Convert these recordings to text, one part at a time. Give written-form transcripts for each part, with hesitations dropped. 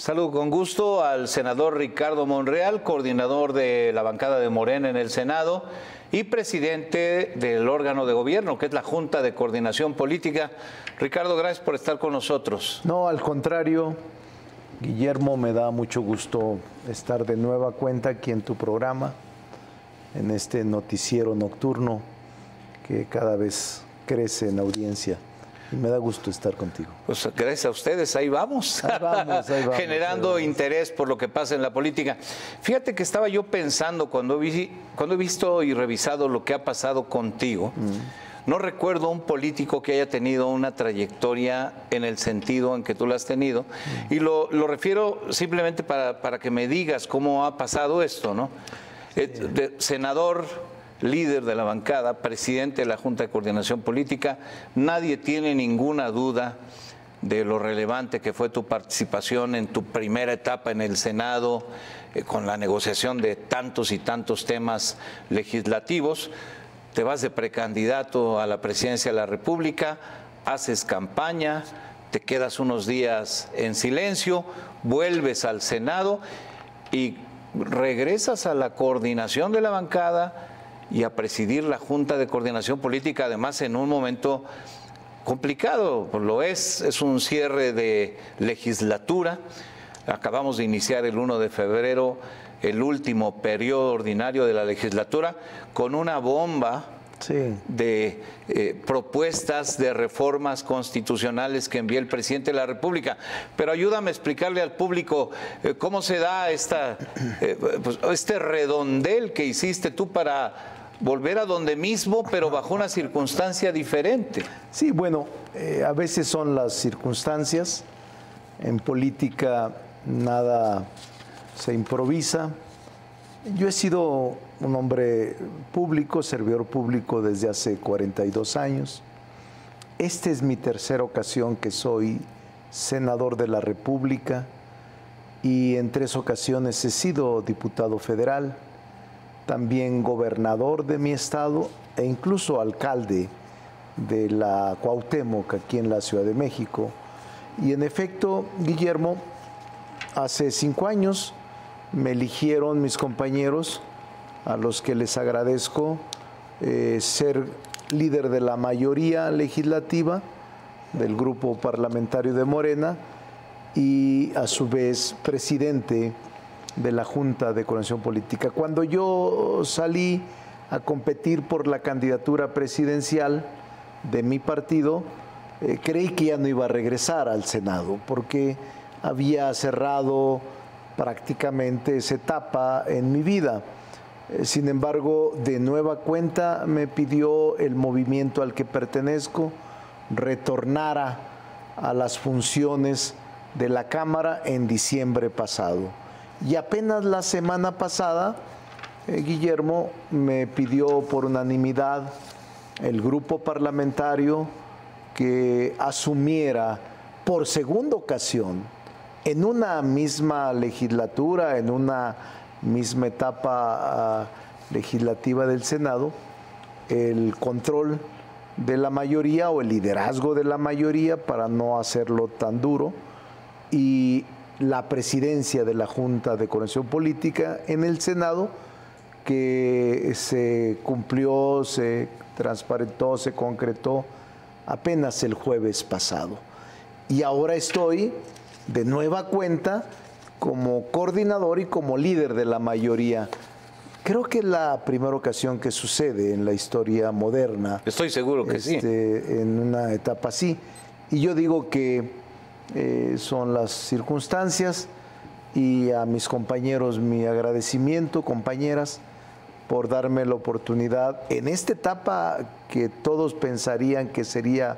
Saludo con gusto al senador Ricardo Monreal, coordinador de la bancada de Morena en el Senado y presidente del órgano de gobierno, que es la Junta de Coordinación Política. Ricardo, gracias por estar con nosotros. No, al contrario, Guillermo, me da mucho gusto estar de nueva cuenta aquí en tu programa, en este noticiero nocturno que cada vez crece en audiencia. Y me da gusto estar contigo. Pues gracias a ustedes, ahí vamos, generando interés por lo que pasa en la política. Fíjate que estaba yo pensando cuando he visto y revisado lo que ha pasado contigo, no recuerdo un político que haya tenido una trayectoria en el sentido en que tú la has tenido, y lo refiero simplemente para que me digas cómo ha pasado esto, ¿no? Senador, líder de la bancada, presidente de la Junta de Coordinación Política, nadie tiene ninguna duda de lo relevante que fue tu participación en tu primera etapa en el Senado, con la negociación de tantos y tantos temas legislativos. Te vas de precandidato a la presidencia de la República, haces campaña, te quedas unos días en silencio, vuelves al Senado y regresas a la coordinación de la bancada y a presidir la Junta de Coordinación Política, además en un momento complicado, es un cierre de legislatura. Acabamos de iniciar el 1 de febrero el último periodo ordinario de la legislatura con una bomba de propuestas de reformas constitucionales que envía el presidente de la República. Pero ayúdame a explicarle al público cómo se da este redondel que hiciste tú para volver a donde mismo, pero bajo una circunstancia diferente. Sí, bueno, a veces son las circunstancias. En política nada se improvisa. Yo he sido un hombre público, servidor público desde hace 42 años. Esta es mi tercera ocasión que soy senador de la República y en 3 ocasiones he sido diputado federal, también gobernador de mi estado e incluso alcalde de la Cuauhtémoc, aquí en la Ciudad de México. Y en efecto, Guillermo, hace 5 años me eligieron mis compañeros, a los que les agradezco ser líder de la mayoría legislativa del grupo parlamentario de Morena y a su vez presidente de la Junta de Coordinación Política. Cuando yo salí a competir por la candidatura presidencial de mi partido, creí que ya no iba a regresar al Senado porque había cerrado prácticamente esa etapa en mi vida. Sin embargo, de nueva cuenta me pidió el movimiento al que pertenezco retornara a las funciones de la Cámara en diciembre pasado. Y apenas la semana pasada, Guillermo, me pidió por unanimidad el grupo parlamentario que asumiera por segunda ocasión en una misma legislatura, en una misma etapa legislativa del Senado, el control de la mayoría o el liderazgo de la mayoría, para no hacerlo tan duro, y la presidencia de la Junta de Coordinación Política en el Senado, que se cumplió, se transparentó, se concretó apenas el jueves pasado. Y ahora estoy de nueva cuenta como coordinador y como líder de la mayoría. Creo que es la primera ocasión que sucede en la historia moderna. Estoy seguro que sí. En una etapa así. Y yo digo que son las circunstancias, y a mis compañeros mi agradecimiento, compañeras, por darme la oportunidad en esta etapa que todos pensarían que sería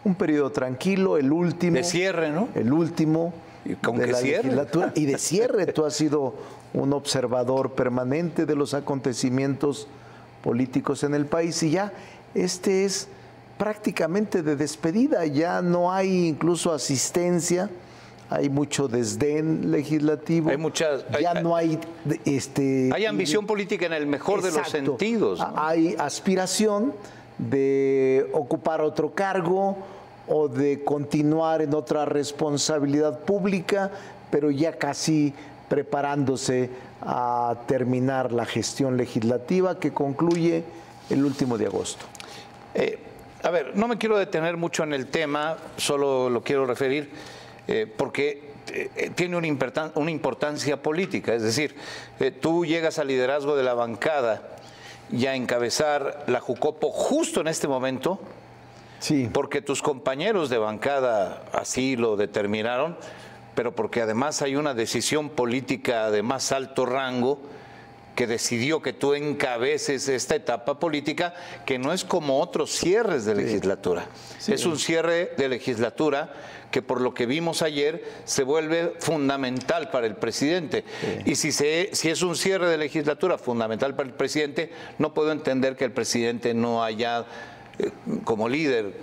un periodo tranquilo, el último. De cierre, ¿no? El último de la cierre. legislatura. Y de cierre. Tú has sido un observador permanente de los acontecimientos políticos en el país, y ya este es prácticamente de despedida. Ya no hay incluso asistencia, hay mucho desdén legislativo. No hay hay ambición política en el mejor de los sentidos, ¿no? Hay aspiración de ocupar otro cargo o de continuar en otra responsabilidad pública, pero ya casi preparándose a terminar la gestión legislativa que concluye el último de agosto. A ver, no me quiero detener mucho en el tema, solo lo quiero referir porque tiene una importancia política. Es decir, tú llegas al liderazgo de la bancada y a encabezar la Jucopo justo en este momento, sí, porque tus compañeros de bancada así lo determinaron, pero porque además hay una decisión política de más alto rango que decidió que tú encabeces esta etapa política, que no es como otros cierres de legislatura. Sí. Es un cierre de legislatura que, por lo que vimos ayer, se vuelve fundamental para el presidente. Sí. Y si es un cierre de legislatura fundamental para el presidente, no puedo entender que el presidente no haya, como líder,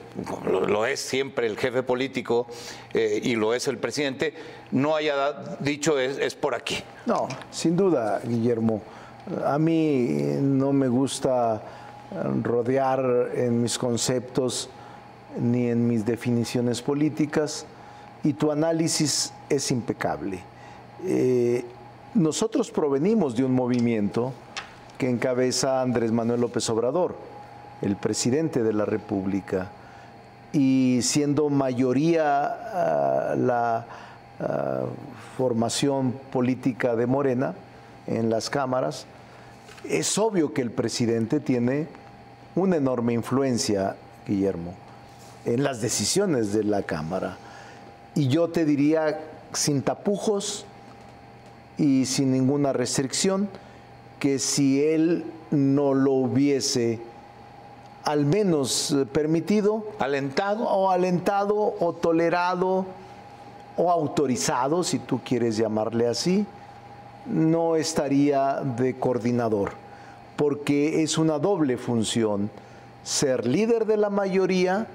lo es siempre el jefe político y lo es el presidente, no haya dicho es por aquí. No, sin duda, Guillermo. A mí no me gusta rodear en mis conceptos ni en mis definiciones políticas, y tu análisis es impecable. Nosotros provenimos de un movimiento que encabeza Andrés Manuel López Obrador, el presidente de la República, y siendo mayoría la formación política de Morena en las cámaras, es obvio que el presidente tiene una enorme influencia, Guillermo, en las decisiones de la Cámara. Y yo te diría, sin tapujos y sin ninguna restricción, que si él no lo hubiese al menos permitido, alentado o tolerado o autorizado, si tú quieres llamarle así, no estaría de coordinador, porque es una doble función: ser líder de la mayoría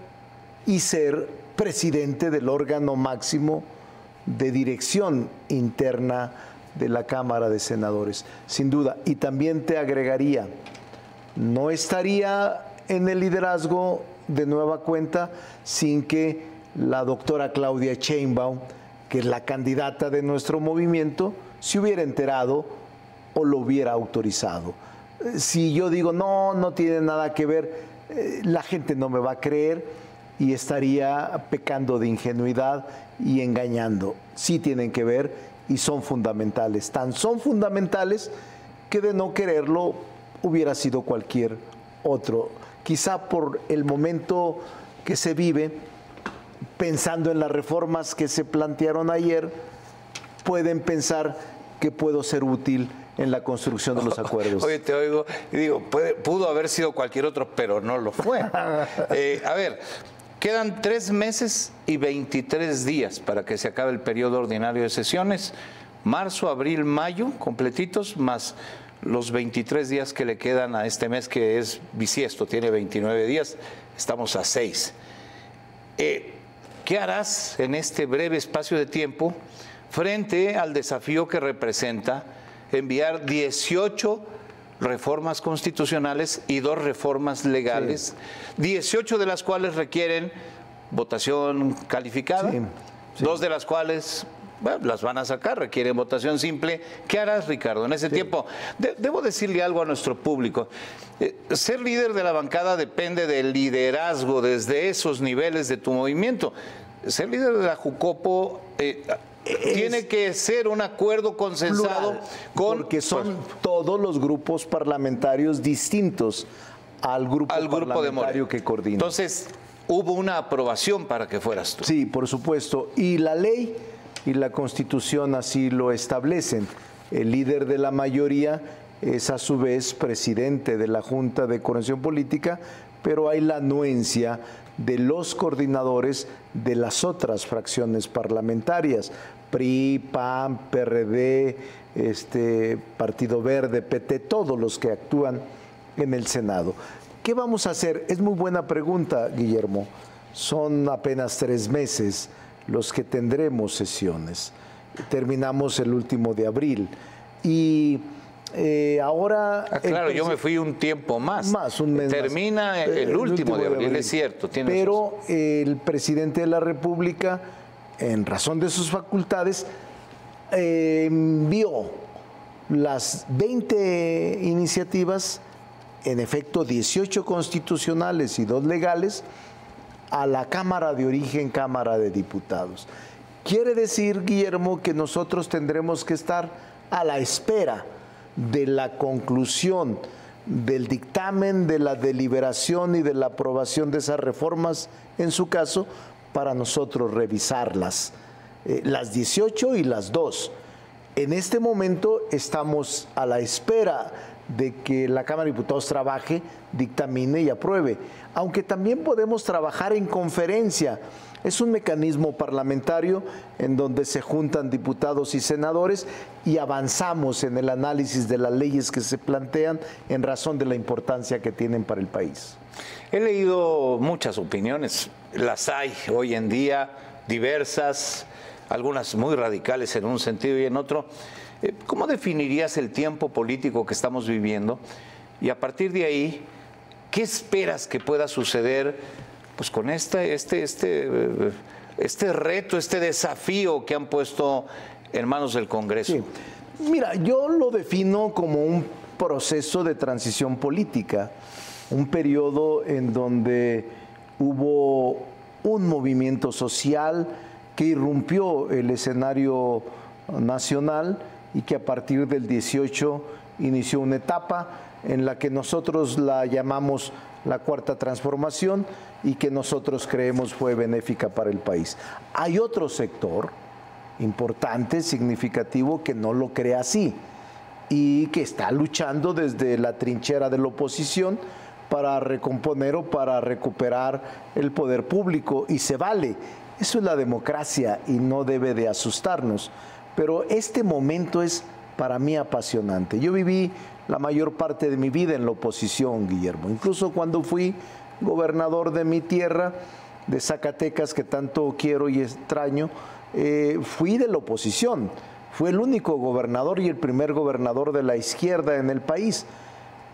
y ser presidente del órgano máximo de dirección interna de la Cámara de Senadores, sin duda. Y también te agregaría, no estaría en el liderazgo de nueva cuenta sin que la doctora Claudia Sheinbaum, que es la candidata de nuestro movimiento, se hubiera enterado o lo hubiera autorizado. Si yo digo no tiene nada que ver, la gente no me va a creer y estaría pecando de ingenuidad y engañando. Sí tienen que ver y son fundamentales. Tan son fundamentales que de no quererlo hubiera sido cualquier otro. Quizá por el momento que se vive, pensando en las reformas que se plantearon ayer, pueden pensar que puedo ser útil en la construcción de los acuerdos. Oye, te oigo y digo, pudo haber sido cualquier otro, pero no lo fue. A ver, quedan 3 meses y 23 días para que se acabe el periodo ordinario de sesiones. Marzo, abril, mayo, completitos, más los 23 días que le quedan a este mes, que es bisiesto, tiene 29 días, estamos a 6. ¿Qué harás en este breve espacio de tiempo frente al desafío que representa enviar 18 reformas constitucionales y 2 reformas legales, sí, 18 de las cuales requieren votación calificada, sí, sí, 2 de las cuales las van a sacar, requieren votación simple? ¿Qué harás, Ricardo, en ese tiempo? Debo decirle algo a nuestro público. Ser líder de la bancada depende del liderazgo desde esos niveles de tu movimiento. Ser líder de la Jucopo tiene que ser un acuerdo consensado porque son todos los grupos parlamentarios distintos al grupo parlamentario que coordina. Entonces, hubo una aprobación para que fueras tú. Sí, por supuesto. Y la ley y la Constitución así lo establecen. El líder de la mayoría es a su vez presidente de la Junta de Coordinación Política, pero hay la anuencia de los coordinadores de las otras fracciones parlamentarias, PRI, PAN, PRD, Partido Verde, PT, todos los que actúan en el Senado. ¿Qué vamos a hacer? Es muy buena pregunta, Guillermo. Son apenas 3 meses los que tendremos sesiones. Terminamos el último de abril y Ahora... claro, yo me fui un tiempo más. Un mes Termina más. El último de abril, es cierto. Pero el presidente de la República, en razón de sus facultades, envió las 20 iniciativas, en efecto 18 constitucionales y 2 legales, a la Cámara de Origen, Cámara de Diputados. Quiere decir, Guillermo, que nosotros tendremos que estar a la espera de la conclusión del dictamen, de la deliberación y de la aprobación de esas reformas, en su caso, para nosotros revisarlas, las 18 y las 2. En este momento estamos a la espera de que la Cámara de Diputados trabaje, dictamine y apruebe, aunque también podemos trabajar en conferencia. Es un mecanismo parlamentario en donde se juntan diputados y senadores y avanzamos en el análisis de las leyes que se plantean en razón de la importancia que tienen para el país. He leído muchas opiniones, las hay hoy en día, diversas, algunas muy radicales en un sentido y en otro. ¿Cómo definirías el tiempo político que estamos viviendo? Y a partir de ahí, ¿qué esperas que pueda suceder pues con este reto, este desafío que han puesto en manos del Congreso? Sí. Mira, yo lo defino como un proceso de transición política, un periodo en donde hubo un movimiento social que irrumpió el escenario nacional y que a partir del 18 inició una etapa en la que nosotros la llamamos la Cuarta Transformación y que nosotros creemos fue benéfica para el país. Hay otro sector importante, significativo, que no lo cree así y que está luchando desde la trinchera de la oposición para recomponer o para recuperar el poder público, y se vale. Eso es la democracia y no debe de asustarnos. Pero este momento es para mí apasionante. Yo viví la mayor parte de mi vida en la oposición, Guillermo. Incluso cuando fui gobernador de mi tierra, de Zacatecas, que tanto quiero y extraño, fui de la oposición. Fui el único gobernador y el primer gobernador de la izquierda en el país.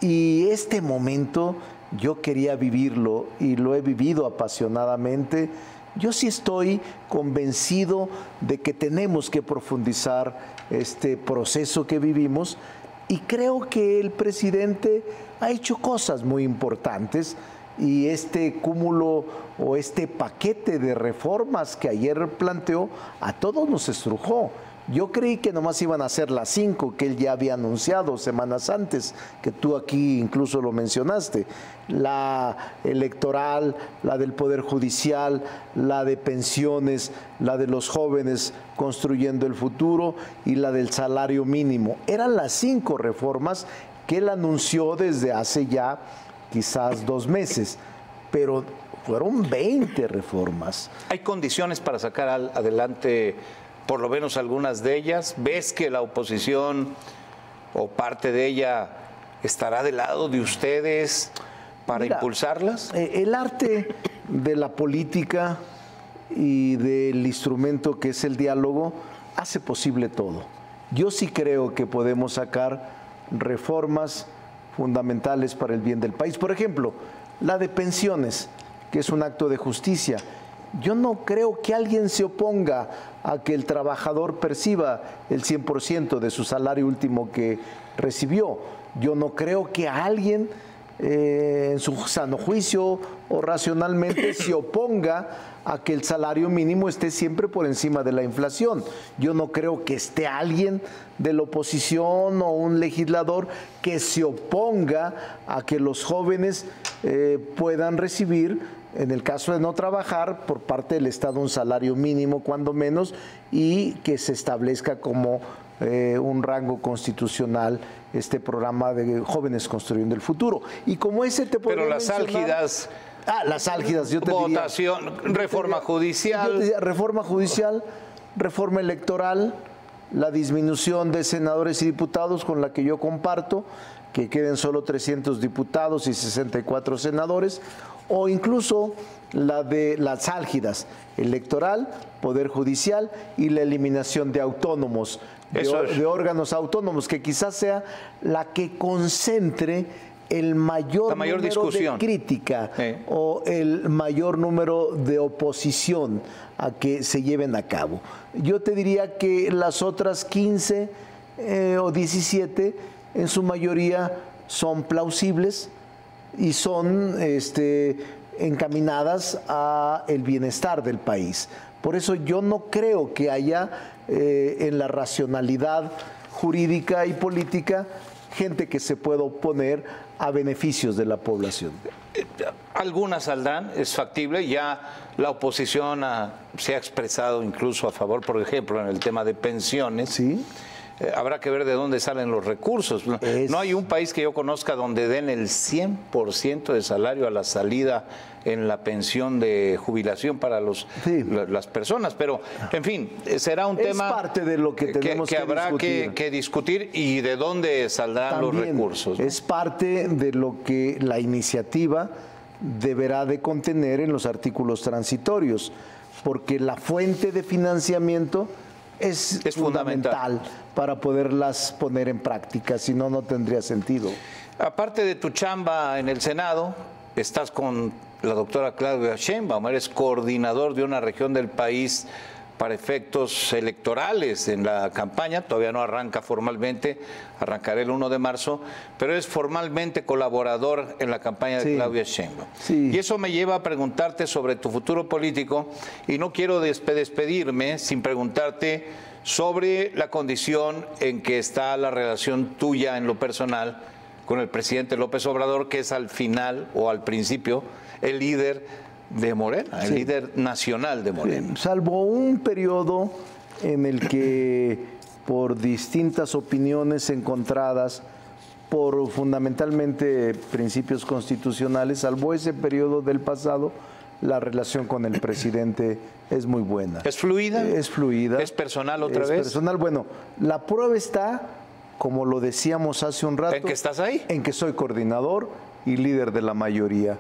Y este momento yo quería vivirlo y lo he vivido apasionadamente. Yo sí estoy convencido de que tenemos que profundizar este proceso que vivimos y creo que el presidente ha hecho cosas muy importantes y este cúmulo o este paquete de reformas que ayer planteó a todos nos estrujó. Yo creí que nomás iban a ser las 5 que él ya había anunciado semanas antes, que tú aquí incluso lo mencionaste. La electoral, la del Poder Judicial, la de pensiones, la de los jóvenes construyendo el futuro y la del salario mínimo. Eran las 5 reformas que él anunció desde hace ya quizás 2 meses, pero fueron 20 reformas. ¿Hay condiciones para sacar adelante por lo menos algunas de ellas? ¿Ves que la oposición o parte de ella estará del lado de ustedes para impulsarlas? El arte de la política y del instrumento que es el diálogo hace posible todo. Yo sí creo que podemos sacar reformas fundamentales para el bien del país. Por ejemplo, la de pensiones, que es un acto de justicia. Yo no creo que alguien se oponga a que el trabajador perciba el 100% de su salario último que recibió. Yo no creo que a alguien en su sano juicio o racionalmente se oponga a que el salario mínimo esté siempre por encima de la inflación. Yo no creo que esté alguien de la oposición o un legislador que se oponga a que los jóvenes puedan recibir, en el caso de no trabajar, por parte del Estado un salario mínimo cuando menos y que se establezca como un rango constitucional este programa de Jóvenes Construyendo el Futuro. Y como ese te puedo mencionar... Pero las álgidas... las álgidas, yo te diría... Votación, reforma judicial... Yo te diría, reforma judicial, reforma electoral, la disminución de senadores y diputados con la que yo comparto, que queden solo 300 diputados y 64 senadores, o incluso la de las álgidas, electoral, poder judicial y la eliminación de autónomos, de órganos autónomos, que quizás sea la que concentre el mayor número discusión de crítica o el mayor número de oposición a que se lleven a cabo. Yo te diría que las otras 15 o 17 en su mayoría son plausibles y son encaminadas a el bienestar del país. Por eso yo no creo que haya en la racionalidad jurídica y política gente que se pueda oponer a beneficios de la población. Algunas saldrán, es factible, ya la oposición se ha expresado incluso a favor, por ejemplo, en el tema de pensiones. Sí. Habrá que ver de dónde salen los recursos. No hay un país que yo conozca donde den el 100% de salario a la salida en la pensión de jubilación para las personas, pero en fin, será un tema parte de lo que tenemos que habrá discutir. que discutir y de dónde saldrán También los recursos, ¿no? Es parte de lo que la iniciativa deberá de contener en los artículos transitorios, porque la fuente de financiamiento es fundamental para poderlas poner en práctica, si no, no tendría sentido. Aparte de tu chamba en el Senado, estás con la doctora Claudia Sheinbaum, eres coordinador de una región del país para efectos electorales en la campaña, todavía no arranca formalmente, arrancará el 1 de marzo, pero es formalmente colaborador en la campaña de Claudia Sheinbaum. Sí. Y eso me lleva a preguntarte sobre tu futuro político, y no quiero despedirme sin preguntarte sobre la condición en que está la relación tuya en lo personal con el presidente López Obrador, que es al final o al principio el líder de Morena, el líder nacional de Morena. Salvo un periodo en el que por distintas opiniones encontradas, por fundamentalmente principios constitucionales, salvo ese periodo del pasado, la relación con el presidente es muy buena. ¿Es fluida? Es fluida. ¿Es personal otra vez? Es personal. Bueno, la prueba está, como lo decíamos hace un rato. ¿En que estás ahí? En que soy coordinador y líder de la mayoría.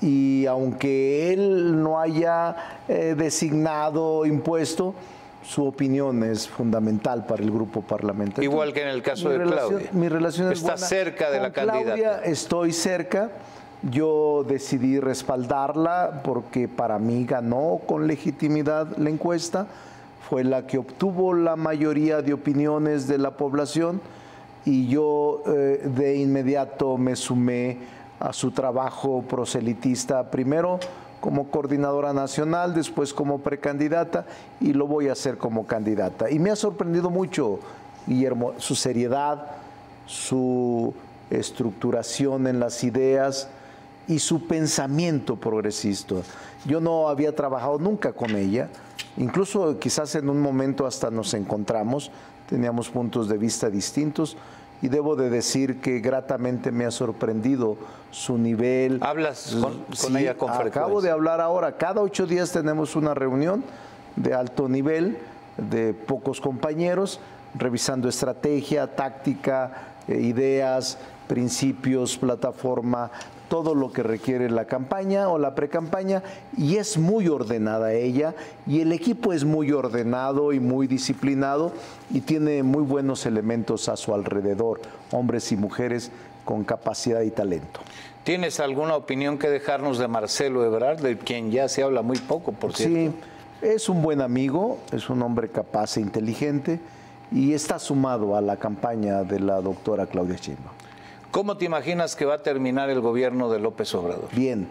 Y aunque él no haya designado, impuesto, su opinión es fundamental para el grupo parlamentario. Igual que en el caso de Claudia. Mi relación es buena. Está cerca de la candidata. Claudia estoy cerca. Yo decidí respaldarla porque para mí ganó con legitimidad la encuesta. Fue la que obtuvo la mayoría de opiniones de la población y yo de inmediato me sumé a su trabajo proselitista, primero como coordinadora nacional, después como precandidata y lo voy a hacer como candidata. Y me ha sorprendido mucho, Guillermo, su seriedad, su estructuración en las ideas y su pensamiento progresista. Yo no había trabajado nunca con ella, incluso quizás en un momento hasta nos encontramos, teníamos puntos de vista distintos, y debo de decir que gratamente me ha sorprendido su nivel. ¿Hablas con ella con frecuencia? Acabo de hablar ahora. Cada 8 días tenemos una reunión de alto nivel, de pocos compañeros, revisando estrategia, táctica, ideas, principios, plataforma, todo lo que requiere la campaña o la precampaña, y es muy ordenada ella, y el equipo es muy ordenado y muy disciplinado, y tiene muy buenos elementos a su alrededor, hombres y mujeres con capacidad y talento. ¿Tienes alguna opinión que dejarnos de Marcelo Ebrard, de quien ya se habla muy poco, por cierto? Sí, es un buen amigo, es un hombre capaz e inteligente, y está sumado a la campaña de la doctora Claudia Sheinbaum. ¿Cómo te imaginas que va a terminar el gobierno de López Obrador? Bien,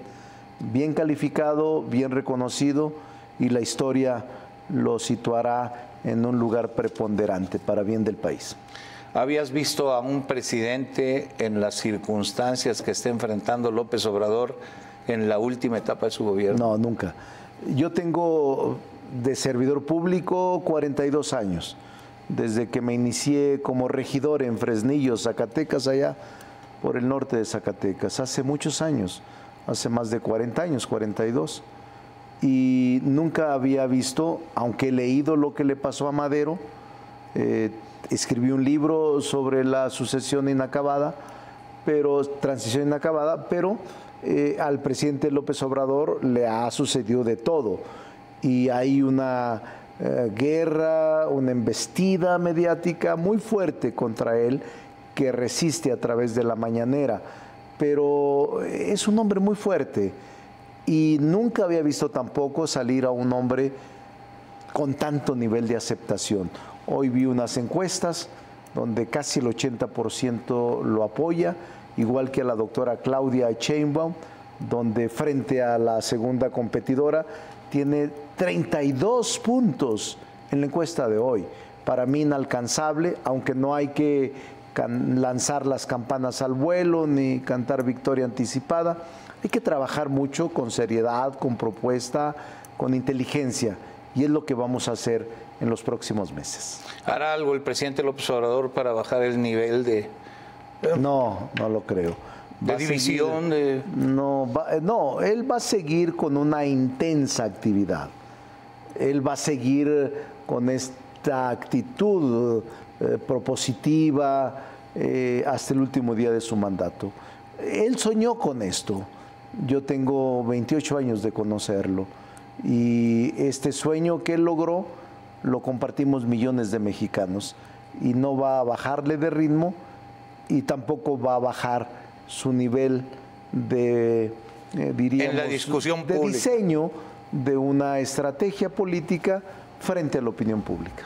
bien calificado, bien reconocido, y la historia lo situará en un lugar preponderante para bien del país. ¿Habías visto a un presidente en las circunstancias que está enfrentando López Obrador en la última etapa de su gobierno? No, nunca. Yo tengo de servidor público 42 años, desde que me inicié como regidor en Fresnillo, Zacatecas, allá por el norte de Zacatecas, hace muchos años, hace más de 40 años, 42. Y nunca había visto, aunque he leído lo que le pasó a Madero, escribí un libro sobre la sucesión inacabada, pero transición inacabada, pero al presidente López Obrador le ha sucedido de todo. Y hay una guerra, una embestida mediática muy fuerte contra él, que resiste a través de la mañanera. Pero es un hombre muy fuerte y nunca había visto tampoco salir a un hombre con tanto nivel de aceptación. Hoy vi unas encuestas donde casi el 80% lo apoya, igual que a la doctora Claudia Sheinbaum, donde frente a la segunda competidora tiene 32 puntos en la encuesta de hoy. Para mí inalcanzable, aunque no hay que lanzar las campanas al vuelo ni cantar victoria anticipada. Hay que trabajar mucho con seriedad, con propuesta, con inteligencia, y es lo que vamos a hacer en los próximos meses. ¿Hará algo el presidente López Obrador para bajar el nivel de...? No, no lo creo. ¿De división? No, él va a seguir con una intensa actividad. Él va a seguir con esta actitud propositiva hasta el último día de su mandato. Él soñó con esto. Yo tengo 28 años de conocerlo y este sueño que él logró lo compartimos millones de mexicanos, y no va a bajarle de ritmo y tampoco va a bajar su nivel de, diríamos, en la discusión de pública, diseño de una estrategia política frente a la opinión pública.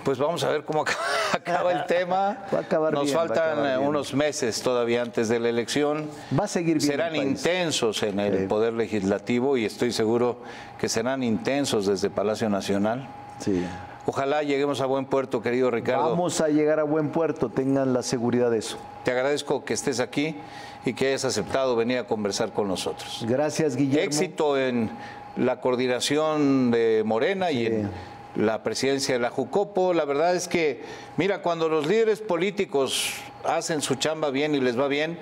Pues vamos a ver cómo acaba el tema. Va a acabar Nos bien, faltan unos meses todavía antes de la elección. Va a seguir bien. Serán intensos en el Poder Legislativo y estoy seguro que serán intensos desde Palacio Nacional. Sí. Ojalá lleguemos a buen puerto, querido Ricardo. Vamos a llegar a buen puerto, tengan la seguridad de eso. Te agradezco que estés aquí y que hayas aceptado venir a conversar con nosotros. Gracias, Guillermo. Éxito en la coordinación de Morena y en la presidencia de la Jucopo. La verdad es que, mira, cuando los líderes políticos hacen su chamba bien y les va bien,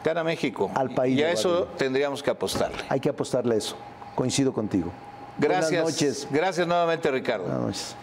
gana México. Al país. Y a eso tendríamos que apostarle. Hay que apostarle a eso. Coincido contigo. Gracias. Buenas noches. Gracias nuevamente, Ricardo. Buenas noches.